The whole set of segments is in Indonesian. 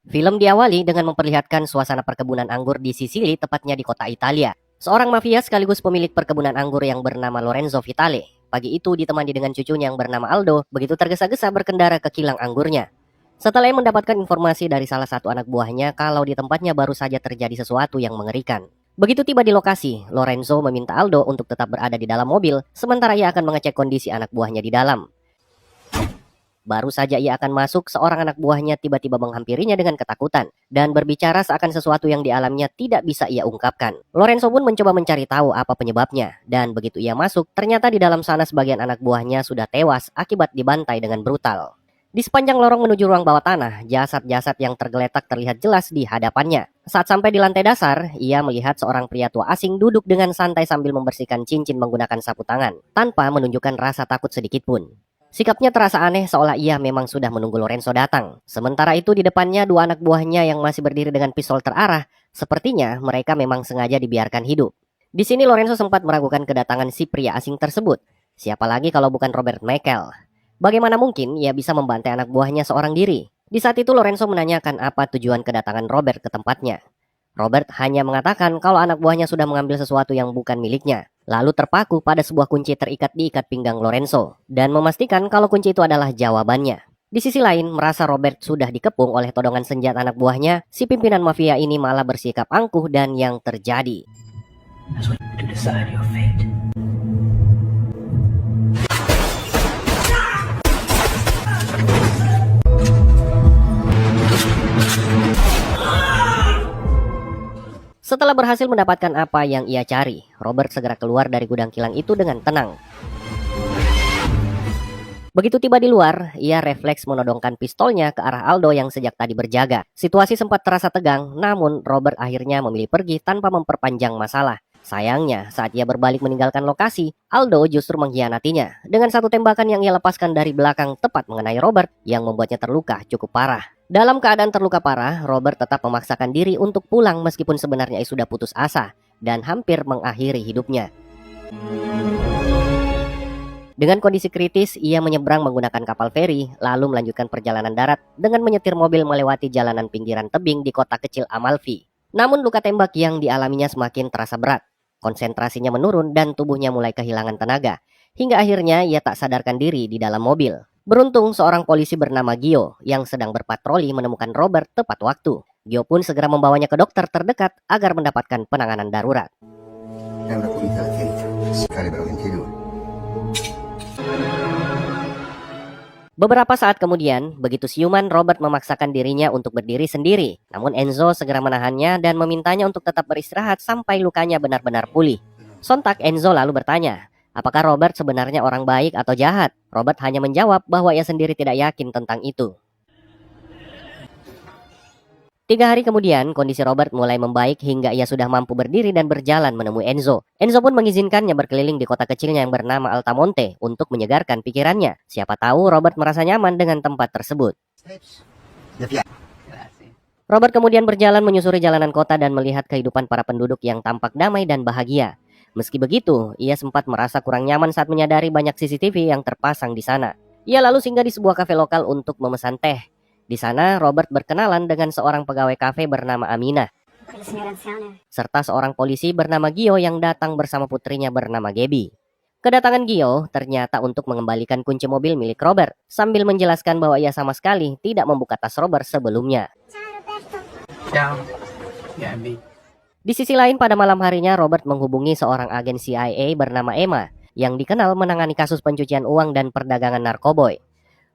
Film diawali dengan memperlihatkan suasana perkebunan anggur di Sisili, tepatnya di kota Italia. Seorang mafia sekaligus pemilik perkebunan anggur yang bernama Lorenzo Vitale. Pagi itu ditemani dengan cucunya yang bernama Aldo, begitu tergesa-gesa berkendara ke kilang anggurnya. Setelah ia mendapatkan informasi dari salah satu anak buahnya kalau di tempatnya baru saja terjadi sesuatu yang mengerikan. Begitu tiba di lokasi, Lorenzo meminta Aldo untuk tetap berada di dalam mobil, sementara ia akan mengecek kondisi anak buahnya di dalam. Baru saja ia akan masuk, seorang anak buahnya tiba-tiba menghampirinya dengan ketakutan dan berbicara seakan sesuatu yang dialaminya tidak bisa ia ungkapkan. Lorenzo pun mencoba mencari tahu apa penyebabnya, dan begitu ia masuk, ternyata di dalam sana sebagian anak buahnya sudah tewas akibat dibantai dengan brutal. Di sepanjang lorong menuju ruang bawah tanah, jasad-jasad yang tergeletak terlihat jelas di hadapannya. Saat sampai di lantai dasar, ia melihat seorang pria tua asing duduk dengan santai sambil membersihkan cincin menggunakan sapu tangan, tanpa menunjukkan rasa takut sedikit pun. Sikapnya terasa aneh, seolah ia memang sudah menunggu Lorenzo datang. Sementara itu di depannya dua anak buahnya yang masih berdiri dengan pistol terarah. Sepertinya mereka memang sengaja dibiarkan hidup. Di sini Lorenzo sempat meragukan kedatangan si pria asing tersebut. Siapa lagi kalau bukan Robert Michael? Bagaimana mungkin ia bisa membantai anak buahnya seorang diri? Di saat itu Lorenzo menanyakan apa tujuan kedatangan Robert ke tempatnya. Robert hanya mengatakan kalau anak buahnya sudah mengambil sesuatu yang bukan miliknya, lalu terpaku pada sebuah kunci terikat di ikat pinggang Lorenzo, dan memastikan kalau kunci itu adalah jawabannya. Di sisi lain, merasa Robert sudah dikepung oleh todongan senjata anak buahnya, si pimpinan mafia ini malah bersikap angkuh dan yang terjadi. Setelah berhasil mendapatkan apa yang ia cari, Robert segera keluar dari gudang kilang itu dengan tenang. Begitu tiba di luar, ia refleks menodongkan pistolnya ke arah Aldo yang sejak tadi berjaga. Situasi sempat terasa tegang, namun Robert akhirnya memilih pergi tanpa memperpanjang masalah. Sayangnya, saat ia berbalik meninggalkan lokasi, Aldo justru mengkhianatinya dengan satu tembakan yang ia lepaskan dari belakang tepat mengenai Robert yang membuatnya terluka cukup parah. Dalam keadaan terluka parah, Robert tetap memaksakan diri untuk pulang meskipun sebenarnya ia sudah putus asa dan hampir mengakhiri hidupnya. Dengan kondisi kritis, ia menyeberang menggunakan kapal feri, lalu melanjutkan perjalanan darat dengan menyetir mobil melewati jalanan pinggiran tebing di kota kecil Amalfi. Namun luka tembak yang dialaminya semakin terasa berat. Konsentrasinya menurun dan tubuhnya mulai kehilangan tenaga, hingga akhirnya ia tak sadarkan diri di dalam mobil. Beruntung seorang polisi bernama Gio yang sedang berpatroli menemukan Robert tepat waktu. Gio pun segera membawanya ke dokter terdekat agar mendapatkan penanganan darurat. Beberapa saat kemudian, begitu siuman, Robert memaksakan dirinya untuk berdiri sendiri. Namun Enzo segera menahannya dan memintanya untuk tetap beristirahat sampai lukanya benar-benar pulih. Sontak Enzo lalu bertanya, apakah Robert sebenarnya orang baik atau jahat? Robert hanya menjawab bahwa ia sendiri tidak yakin tentang itu. 3 hari kemudian, kondisi Robert mulai membaik hingga ia sudah mampu berdiri dan berjalan menemui Enzo. Enzo pun mengizinkannya berkeliling di kota kecilnya yang bernama Altamonte untuk menyegarkan pikirannya. Siapa tahu Robert merasa nyaman dengan tempat tersebut. Robert kemudian berjalan menyusuri jalanan kota dan melihat kehidupan para penduduk yang tampak damai dan bahagia. Meski begitu, ia sempat merasa kurang nyaman saat menyadari banyak CCTV yang terpasang di sana. Ia lalu singgah di sebuah kafe lokal untuk memesan teh. Di sana, Robert berkenalan dengan seorang pegawai kafe bernama Amina, serta seorang polisi bernama Gio yang datang bersama putrinya bernama Gaby. Kedatangan Gio ternyata untuk mengembalikan kunci mobil milik Robert, sambil menjelaskan bahwa ia sama sekali tidak membuka tas Robert sebelumnya. Di sisi lain, pada malam harinya Robert menghubungi seorang agen CIA bernama Emma yang dikenal menangani kasus pencucian uang dan perdagangan narkoboy.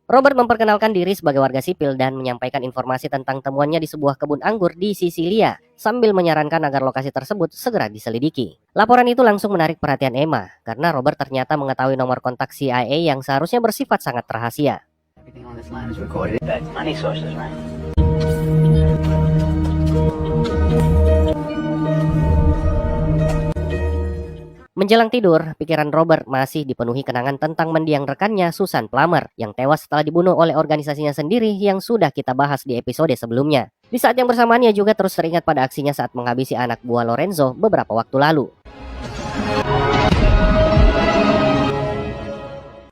Robert memperkenalkan diri sebagai warga sipil dan menyampaikan informasi tentang temuannya di sebuah kebun anggur di Sisilia, sambil menyarankan agar lokasi tersebut segera diselidiki. Laporan itu langsung menarik perhatian Emma, karena Robert ternyata mengetahui nomor kontak CIA yang seharusnya bersifat sangat rahasia. Menjelang tidur, pikiran Robert masih dipenuhi kenangan tentang mendiang rekannya Susan Plummer yang tewas setelah dibunuh oleh organisasinya sendiri yang sudah kita bahas di episode sebelumnya. Di saat yang bersamaan ia juga terus teringat pada aksinya saat menghabisi anak buah Lorenzo beberapa waktu lalu.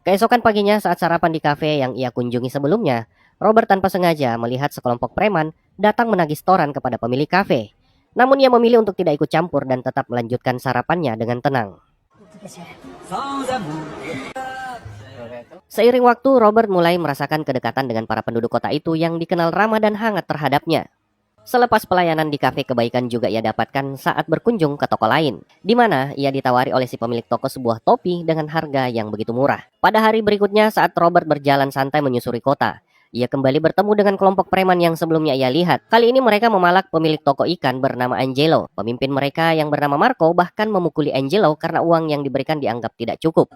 Keesokan paginya saat sarapan di kafe yang ia kunjungi sebelumnya, Robert tanpa sengaja melihat sekelompok preman datang menagih setoran kepada pemilik kafe. Namun ia memilih untuk tidak ikut campur dan tetap melanjutkan sarapannya dengan tenang. Seiring waktu, Robert mulai merasakan kedekatan dengan para penduduk kota itu yang dikenal ramah dan hangat terhadapnya. Selepas pelayanan di kafe, kebaikan juga ia dapatkan saat berkunjung ke toko lain, di mana ia ditawari oleh si pemilik toko sebuah topi dengan harga yang begitu murah. Pada hari berikutnya, saat Robert berjalan santai menyusuri kota, ia kembali bertemu dengan kelompok preman yang sebelumnya ia lihat. Kali ini mereka memalak pemilik toko ikan bernama Angelo. Pemimpin mereka yang bernama Marco bahkan memukuli Angelo karena uang yang diberikan dianggap tidak cukup.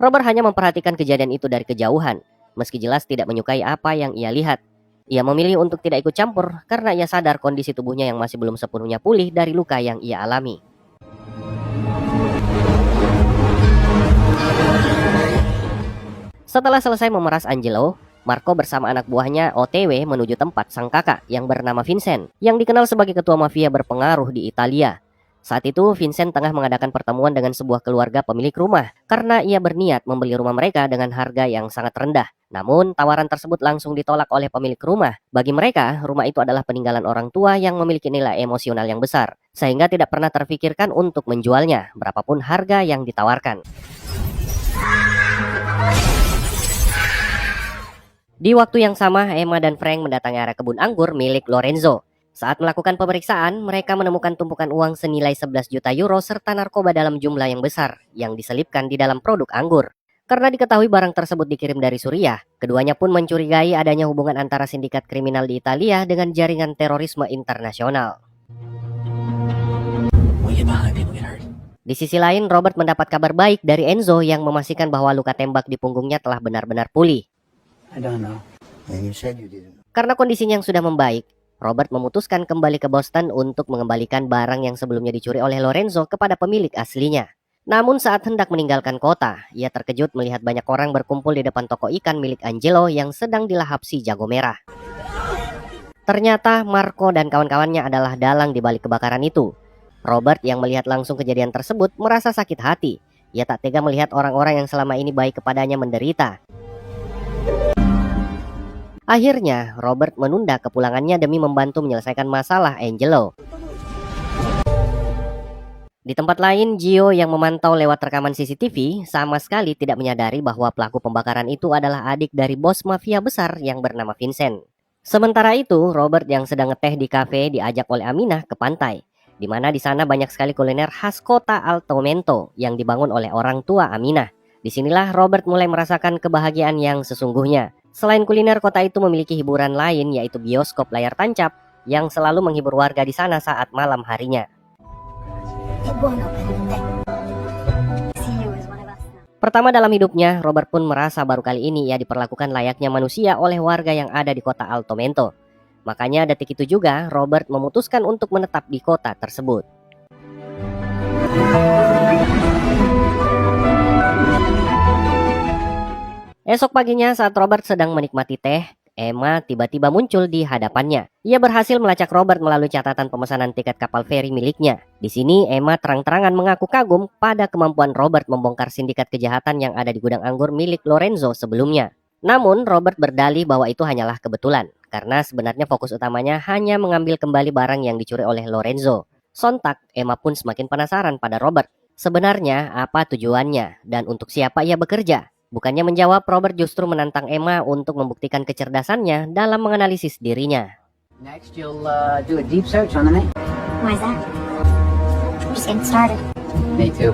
Robert hanya memperhatikan kejadian itu dari kejauhan. Meski jelas tidak menyukai apa yang ia lihat, ia memilih untuk tidak ikut campur karena ia sadar kondisi tubuhnya yang masih belum sepenuhnya pulih dari luka yang ia alami. Setelah selesai memeras Angelo, Marco bersama anak buahnya OTW menuju tempat sang kakak yang bernama Vincent, yang dikenal sebagai ketua mafia berpengaruh di Italia. Saat itu, Vincent tengah mengadakan pertemuan dengan sebuah keluarga pemilik rumah karena ia berniat membeli rumah mereka dengan harga yang sangat rendah. Namun, tawaran tersebut langsung ditolak oleh pemilik rumah. Bagi mereka, rumah itu adalah peninggalan orang tua yang memiliki nilai emosional yang besar, sehingga tidak pernah terfikirkan untuk menjualnya, berapapun harga yang ditawarkan. Di waktu yang sama, Emma dan Frank mendatangi area kebun anggur milik Lorenzo. Saat melakukan pemeriksaan, mereka menemukan tumpukan uang senilai 11 juta euro serta narkoba dalam jumlah yang besar yang diselipkan di dalam produk anggur. Karena diketahui barang tersebut dikirim dari Suriah, keduanya pun mencurigai adanya hubungan antara sindikat kriminal di Italia dengan jaringan terorisme internasional. Di sisi lain, Robert mendapat kabar baik dari Enzo yang memastikan bahwa luka tembak di punggungnya telah benar-benar pulih. Karena kondisinya yang sudah membaik, Robert memutuskan kembali ke Boston untuk mengembalikan barang yang sebelumnya dicuri oleh Lorenzo kepada pemilik aslinya. Namun saat hendak meninggalkan kota, ia terkejut melihat banyak orang berkumpul di depan toko ikan milik Angelo yang sedang dilahap si jago merah. Ternyata Marco dan kawan-kawannya adalah dalang di balik kebakaran itu. Robert yang melihat langsung kejadian tersebut merasa sakit hati. Ia tak tega melihat orang-orang yang selama ini baik kepadanya menderita. Akhirnya, Robert menunda kepulangannya demi membantu menyelesaikan masalah Angelo. Di tempat lain, Gio yang memantau lewat rekaman CCTV sama sekali tidak menyadari bahwa pelaku pembakaran itu adalah adik dari bos mafia besar yang bernama Vincent. Sementara itu, Robert yang sedang ngeteh di kafe diajak oleh Aminah ke pantai, di mana di sana banyak sekali kuliner khas kota Altomento yang dibangun oleh orang tua Aminah. Disinilah Robert mulai merasakan kebahagiaan yang sesungguhnya. Selain kuliner, kota itu memiliki hiburan lain, yaitu bioskop layar tancap yang selalu menghibur warga di sana saat malam harinya. Pertama dalam hidupnya, Robert pun merasa baru kali ini ia diperlakukan layaknya manusia oleh warga yang ada di kota Altomento. Makanya detik itu juga Robert memutuskan untuk menetap di kota tersebut. Esok paginya saat Robert sedang menikmati teh, Emma tiba-tiba muncul di hadapannya. Ia berhasil melacak Robert melalui catatan pemesanan tiket kapal feri miliknya. Di sini Emma terang-terangan mengaku kagum pada kemampuan Robert membongkar sindikat kejahatan yang ada di gudang anggur milik Lorenzo sebelumnya. Namun Robert berdalih bahwa itu hanyalah kebetulan, karena sebenarnya fokus utamanya hanya mengambil kembali barang yang dicuri oleh Lorenzo. Sontak, Emma pun semakin penasaran pada Robert. Sebenarnya apa tujuannya dan untuk siapa ia bekerja? Bukannya menjawab, Robert justru menantang Emma untuk membuktikan kecerdasannya dalam menganalisis dirinya. Next, you'll do a deep search on the net. Why is that? I'm just getting started. Me too.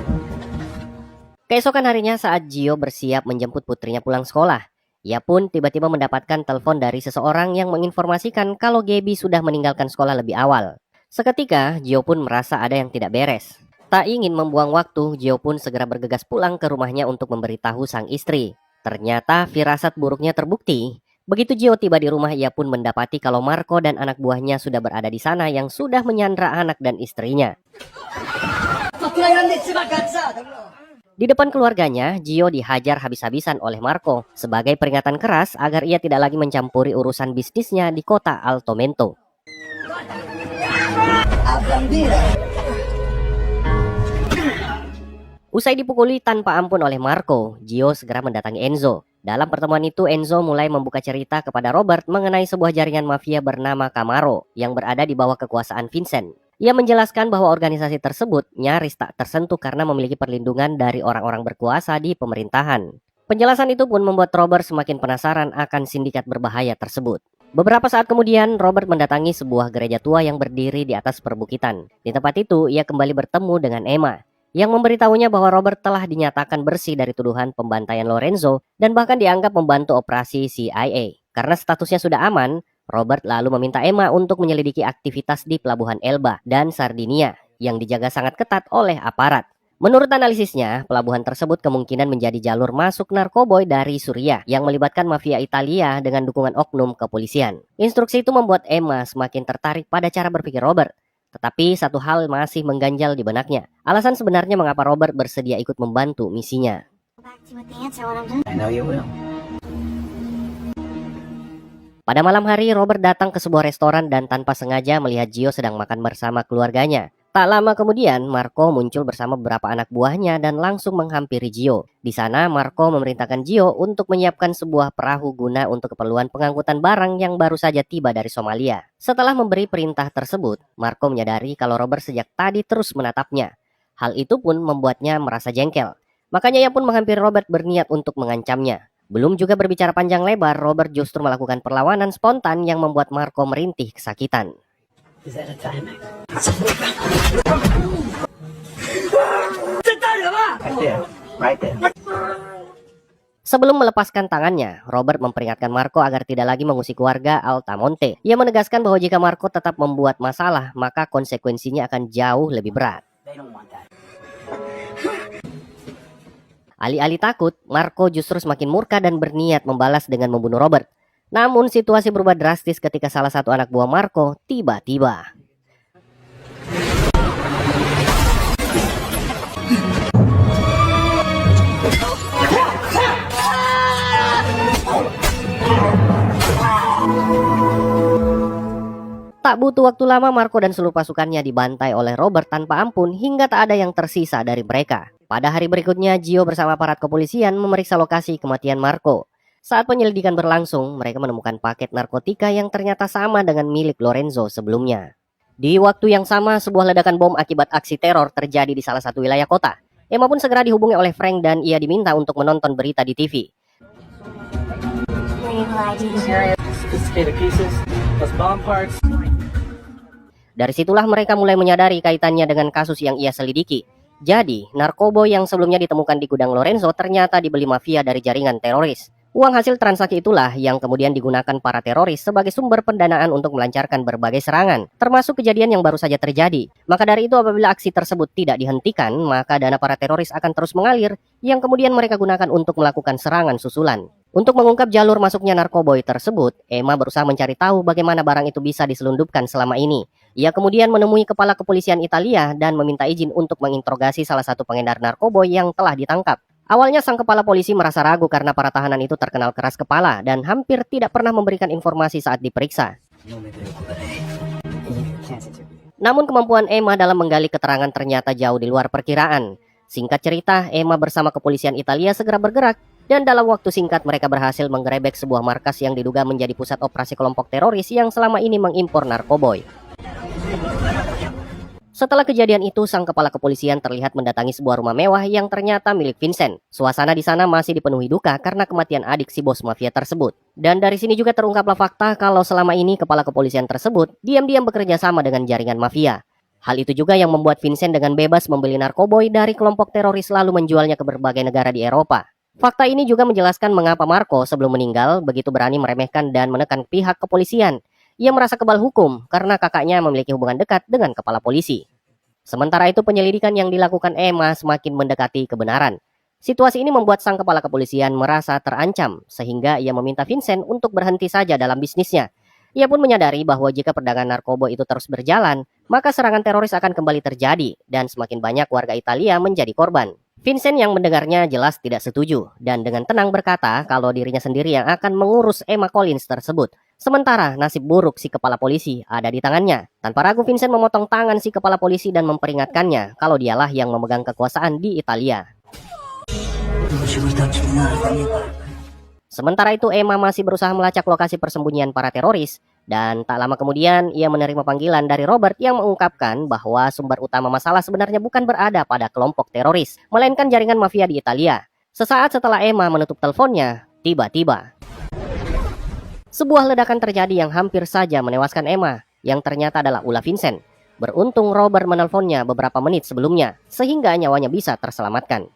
Keesokan harinya saat Gio bersiap menjemput putrinya pulang sekolah, ia pun tiba-tiba mendapatkan telepon dari seseorang yang menginformasikan kalau Gaby sudah meninggalkan sekolah lebih awal. Seketika, Gio pun merasa ada yang tidak beres. Tak ingin membuang waktu, Gio pun segera bergegas pulang ke rumahnya untuk memberitahu sang istri. Ternyata firasat buruknya terbukti. Begitu Gio tiba di rumah, ia pun mendapati kalau Marco dan anak buahnya sudah berada di sana yang sudah menyandra anak dan istrinya. Di depan keluarganya, Gio dihajar habis-habisan oleh Marco sebagai peringatan keras agar ia tidak lagi mencampuri urusan bisnisnya di kota Altomento. Usai dipukuli tanpa ampun oleh Marco, Gio segera mendatangi Enzo. Dalam pertemuan itu, Enzo mulai membuka cerita kepada Robert mengenai sebuah jaringan mafia bernama Camaro yang berada di bawah kekuasaan Vincent. Ia menjelaskan bahwa organisasi tersebut nyaris tak tersentuh karena memiliki perlindungan dari orang-orang berkuasa di pemerintahan. Penjelasan itu pun membuat Robert semakin penasaran akan sindikat berbahaya tersebut. Beberapa saat kemudian, Robert mendatangi sebuah gereja tua yang berdiri di atas perbukitan. Di tempat itu, ia kembali bertemu dengan Emma, yang memberitahunya bahwa Robert telah dinyatakan bersih dari tuduhan pembantaian Lorenzo dan bahkan dianggap membantu operasi CIA. Karena statusnya sudah aman, Robert lalu meminta Emma untuk menyelidiki aktivitas di pelabuhan Elba dan Sardinia yang dijaga sangat ketat oleh aparat. Menurut analisisnya, pelabuhan tersebut kemungkinan menjadi jalur masuk narkoboy dari Suriah yang melibatkan mafia Italia dengan dukungan oknum kepolisian. Instruksi itu membuat Emma semakin tertarik pada cara berpikir Robert. Tetapi satu hal masih mengganjal di benaknya. Alasan sebenarnya mengapa Robert bersedia ikut membantu misinya. Go back to you with the answer when I'm done. I know you will. Pada malam hari, Robert datang ke sebuah restoran dan tanpa sengaja melihat Gio sedang makan bersama keluarganya. Tak lama kemudian, Marco muncul bersama beberapa anak buahnya dan langsung menghampiri Gio. Di sana, Marco memerintahkan Gio untuk menyiapkan sebuah perahu guna untuk keperluan pengangkutan barang yang baru saja tiba dari Somalia. Setelah memberi perintah tersebut, Marco menyadari kalau Robert sejak tadi terus menatapnya. Hal itu pun membuatnya merasa jengkel. Makanya ia pun menghampiri Robert berniat untuk mengancamnya. Belum juga berbicara panjang lebar, Robert justru melakukan perlawanan spontan yang membuat Marco merintih kesakitan. Is that a Timex? Right there. Sebelum melepaskan tangannya, Robert memperingatkan Marco agar tidak lagi mengusik warga Altamonte. Ia menegaskan bahwa jika Marco tetap membuat masalah, maka konsekuensinya akan jauh lebih berat. They don't want that. Alih-alih takut, Marco justru semakin murka dan berniat membalas dengan membunuh Robert. Namun situasi berubah drastis ketika salah satu anak buah Marco tiba-tiba. Tak butuh waktu lama, Marco dan seluruh pasukannya dibantai oleh Robert tanpa ampun hingga tak ada yang tersisa dari mereka. Pada hari berikutnya, Gio bersama aparat kepolisian memeriksa lokasi kematian Marco. Saat penyelidikan berlangsung, mereka menemukan paket narkotika yang ternyata sama dengan milik Lorenzo sebelumnya. Di waktu yang sama, sebuah ledakan bom akibat aksi teror terjadi di salah satu wilayah kota. Emma pun segera dihubungi oleh Frank dan ia diminta untuk menonton berita di TV. Very little idea. Sophisticated pieces, plus bomb parts. Dari situlah mereka mulai menyadari kaitannya dengan kasus yang ia selidiki. Jadi, narkoboy yang sebelumnya ditemukan di gudang Lorenzo ternyata dibeli mafia dari jaringan teroris. Uang hasil transaksi itulah yang kemudian digunakan para teroris sebagai sumber pendanaan untuk melancarkan berbagai serangan, termasuk kejadian yang baru saja terjadi. Maka dari itu, apabila aksi tersebut tidak dihentikan, maka dana para teroris akan terus mengalir, yang kemudian mereka gunakan untuk melakukan serangan susulan. Untuk mengungkap jalur masuknya narkoboy tersebut, Emma berusaha mencari tahu bagaimana barang itu bisa diselundupkan selama ini. Ia kemudian menemui kepala kepolisian Italia dan meminta izin untuk menginterogasi salah satu pengedar narkoboy yang telah ditangkap. Awalnya sang kepala polisi merasa ragu karena para tahanan itu terkenal keras kepala dan hampir tidak pernah memberikan informasi saat diperiksa. Namun kemampuan Emma dalam menggali keterangan ternyata jauh di luar perkiraan. Singkat cerita, Emma bersama kepolisian Italia segera bergerak dan dalam waktu singkat mereka berhasil menggerebek sebuah markas yang diduga menjadi pusat operasi kelompok teroris yang selama ini mengimpor narkoboy. Setelah kejadian itu, sang kepala kepolisian terlihat mendatangi sebuah rumah mewah yang ternyata milik Vincent. Suasana di sana masih dipenuhi duka karena kematian adik si bos mafia tersebut. Dan dari sini juga terungkaplah fakta kalau selama ini kepala kepolisian tersebut diam-diam bekerja sama dengan jaringan mafia. Hal itu juga yang membuat Vincent dengan bebas membeli narkoboy dari kelompok teroris lalu menjualnya ke berbagai negara di Eropa. Fakta ini juga menjelaskan mengapa Marco sebelum meninggal begitu berani meremehkan dan menekan pihak kepolisian. Ia merasa kebal hukum karena kakaknya memiliki hubungan dekat dengan kepala polisi. Sementara itu penyelidikan yang dilakukan Emma semakin mendekati kebenaran. Situasi ini membuat sang kepala kepolisian merasa terancam sehingga ia meminta Vincent untuk berhenti saja dalam bisnisnya. Ia pun menyadari bahwa jika perdagangan narkoba itu terus berjalan, maka serangan teroris akan kembali terjadi dan semakin banyak warga Italia menjadi korban. Vincent yang mendengarnya jelas tidak setuju dan dengan tenang berkata kalau dirinya sendiri yang akan mengurus Emma Collins tersebut. Sementara nasib buruk si kepala polisi ada di tangannya. Tanpa ragu Vincent memotong tangan si kepala polisi dan memperingatkannya kalau dialah yang memegang kekuasaan di Italia. Sementara itu Emma masih berusaha melacak lokasi persembunyian para teroris dan tak lama kemudian ia menerima panggilan dari Robert yang mengungkapkan bahwa sumber utama masalah sebenarnya bukan berada pada kelompok teroris, melainkan jaringan mafia di Italia. Sesaat setelah Emma menutup teleponnya, tiba-tiba sebuah ledakan terjadi yang hampir saja menewaskan Emma, yang ternyata adalah ulah Vincent. Beruntung Robert menelponnya beberapa menit sebelumnya, sehingga nyawanya bisa terselamatkan.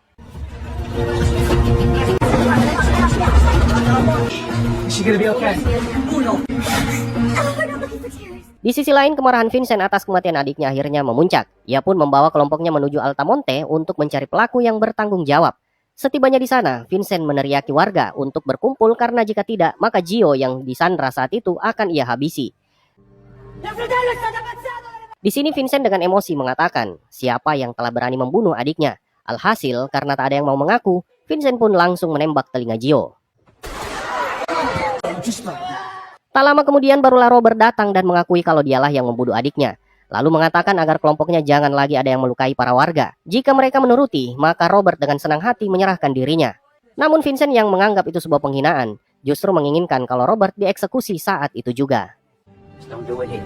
Di sisi lain, kemarahan Vincent atas kematian adiknya akhirnya memuncak. Ia pun membawa kelompoknya menuju Altamonte untuk mencari pelaku yang bertanggung jawab. Setibanya di sana, Vincent meneriaki warga untuk berkumpul karena jika tidak, maka Gio yang disandra saat itu akan ia habisi. Di sini Vincent dengan emosi mengatakan siapa yang telah berani membunuh adiknya. Alhasil, karena tak ada yang mau mengaku, Vincent pun langsung menembak telinga Gio. Tak lama kemudian barulah Robert datang dan mengakui kalau dialah yang membunuh adiknya. Lalu mengatakan agar kelompoknya jangan lagi ada yang melukai para warga. Jika mereka menuruti, maka Robert dengan senang hati menyerahkan dirinya. Namun Vincent yang menganggap itu sebuah penghinaan, justru menginginkan kalau Robert dieksekusi saat itu juga. Don't do it here.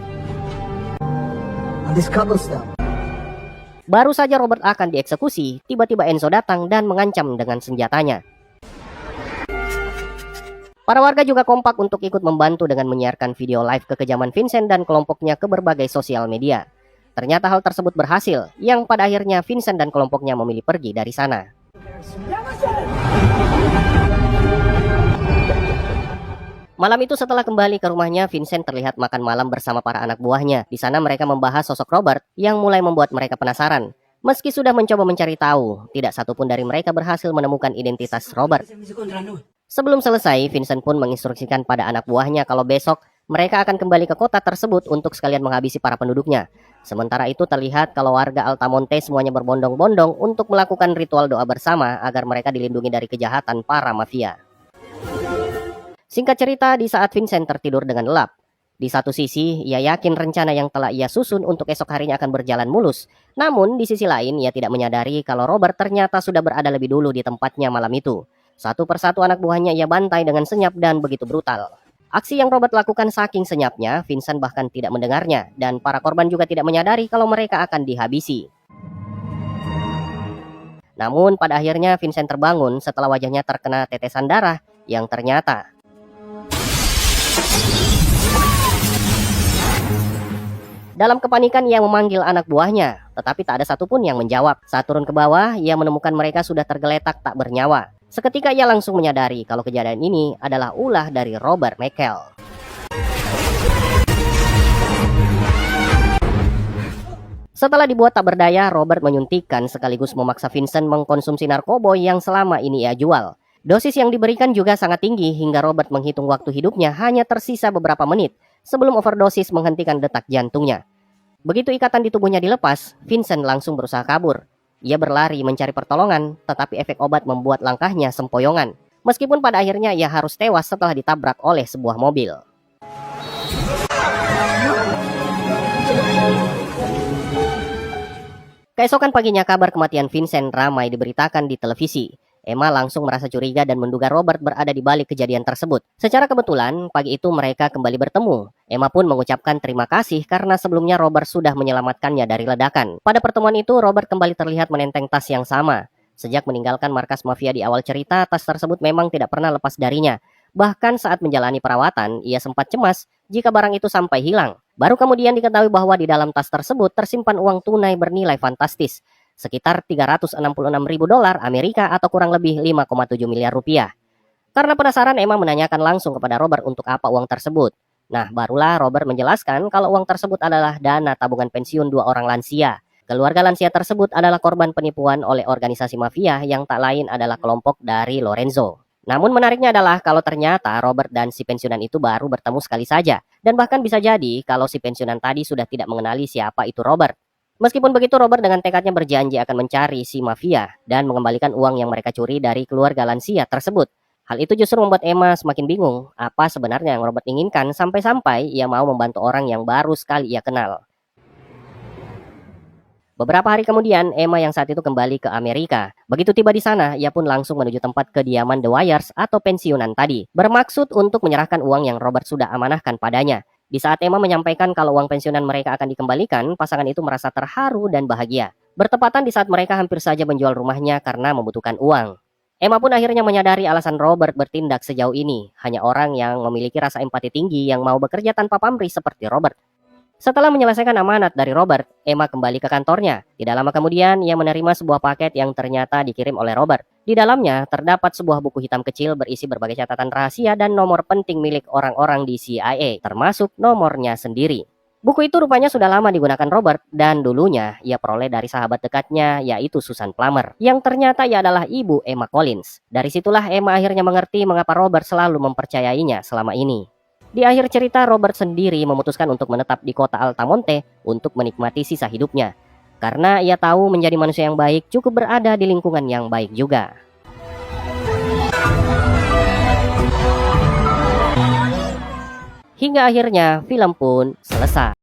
Baru saja Robert akan dieksekusi, tiba-tiba Enzo datang dan mengancam dengan senjatanya. Para warga juga kompak untuk ikut membantu dengan menyiarkan video live kekejaman Vincent dan kelompoknya ke berbagai sosial media. Ternyata hal tersebut berhasil, yang pada akhirnya Vincent dan kelompoknya memilih pergi dari sana. Malam itu setelah kembali ke rumahnya, Vincent terlihat makan malam bersama para anak buahnya. Di sana mereka membahas sosok Robert yang mulai membuat mereka penasaran. Meski sudah mencoba mencari tahu, tidak satupun dari mereka berhasil menemukan identitas Robert. Sebelum selesai, Vincent pun menginstruksikan pada anak buahnya kalau besok mereka akan kembali ke kota tersebut untuk sekalian menghabisi para penduduknya. Sementara itu terlihat kalau warga Altamonte semuanya berbondong-bondong untuk melakukan ritual doa bersama agar mereka dilindungi dari kejahatan para mafia. Singkat cerita, di saat Vincent tertidur dengan lelap, di satu sisi ia yakin rencana yang telah ia susun untuk esok harinya akan berjalan mulus. Namun di sisi lain ia tidak menyadari kalau Robert ternyata sudah berada lebih dulu di tempatnya malam itu. Satu persatu anak buahnya ia bantai dengan senyap dan begitu brutal. Aksi yang Robert lakukan saking senyapnya, Vincent bahkan tidak mendengarnya, dan para korban juga tidak menyadari kalau mereka akan dihabisi. Namun pada akhirnya Vincent terbangun setelah wajahnya terkena tetesan darah yang ternyata dalam kepanikan ia memanggil anak buahnya, tetapi tak ada satupun yang menjawab. Saat turun ke bawah, ia menemukan mereka sudah tergeletak tak bernyawa. Seketika ia langsung menyadari kalau kejadian ini adalah ulah dari Robert Michael. Setelah dibuat tak berdaya, Robert menyuntikkan sekaligus memaksa Vincent mengkonsumsi narkoba yang selama ini ia jual. Dosis yang diberikan juga sangat tinggi hingga Robert menghitung waktu hidupnya hanya tersisa beberapa menit sebelum overdosis menghentikan detak jantungnya. Begitu ikatan di tubuhnya dilepas, Vincent langsung berusaha kabur. Ia berlari mencari pertolongan, tetapi efek obat membuat langkahnya sempoyongan. Meskipun pada akhirnya ia harus tewas setelah ditabrak oleh sebuah mobil. Keesokan paginya kabar kematian Vincent ramai diberitakan di televisi. Emma langsung merasa curiga dan menduga Robert berada di balik kejadian tersebut. Secara kebetulan, pagi itu mereka kembali bertemu. Emma pun mengucapkan terima kasih karena sebelumnya Robert sudah menyelamatkannya dari ledakan. Pada pertemuan itu, Robert kembali terlihat menenteng tas yang sama. Sejak meninggalkan markas mafia di awal cerita, tas tersebut memang tidak pernah lepas darinya. Bahkan saat menjalani perawatan, ia sempat cemas jika barang itu sampai hilang. Baru kemudian diketahui bahwa di dalam tas tersebut tersimpan uang tunai bernilai fantastis, sekitar 366 ribu dolar Amerika atau kurang lebih 5,7 miliar rupiah. Karena penasaran, Emma menanyakan langsung kepada Robert untuk apa uang tersebut. Nah, barulah Robert menjelaskan kalau uang tersebut adalah dana tabungan pensiun 2 orang lansia. Keluarga lansia tersebut adalah korban penipuan oleh organisasi mafia yang tak lain adalah kelompok dari Lorenzo. Namun menariknya adalah kalau ternyata Robert dan si pensiunan itu baru bertemu sekali saja. Dan bahkan bisa jadi kalau si pensiunan tadi sudah tidak mengenali siapa itu Robert. Meskipun begitu, Robert dengan tekadnya berjanji akan mencari si mafia dan mengembalikan uang yang mereka curi dari keluarga lansia tersebut. Hal itu justru membuat Emma semakin bingung apa sebenarnya yang Robert inginkan sampai-sampai ia mau membantu orang yang baru sekali ia kenal. Beberapa hari kemudian, Emma yang saat itu kembali ke Amerika. Begitu tiba di sana, ia pun langsung menuju tempat kediaman The Wires atau pensiunan tadi, bermaksud untuk menyerahkan uang yang Robert sudah amanahkan padanya. Di saat Emma menyampaikan kalau uang pensiunan mereka akan dikembalikan, pasangan itu merasa terharu dan bahagia. Bertepatan di saat mereka hampir saja menjual rumahnya karena membutuhkan uang. Emma pun akhirnya menyadari alasan Robert bertindak sejauh ini. Hanya orang yang memiliki rasa empati tinggi yang mau bekerja tanpa pamrih seperti Robert. Setelah menyelesaikan amanat dari Robert, Emma kembali ke kantornya. Tidak lama kemudian, ia menerima sebuah paket yang ternyata dikirim oleh Robert. Di dalamnya, terdapat sebuah buku hitam kecil berisi berbagai catatan rahasia dan nomor penting milik orang-orang di CIA, termasuk nomornya sendiri. Buku itu rupanya sudah lama digunakan Robert, dan dulunya ia peroleh dari sahabat dekatnya, yaitu Susan Plummer, yang ternyata ia adalah ibu Emma Collins. Dari situlah Emma akhirnya mengerti mengapa Robert selalu mempercayainya selama ini. Di akhir cerita, Robert sendiri memutuskan untuk menetap di kota Altamonte untuk menikmati sisa hidupnya. Karena ia tahu menjadi manusia yang baik cukup berada di lingkungan yang baik juga. Hingga akhirnya film pun selesai.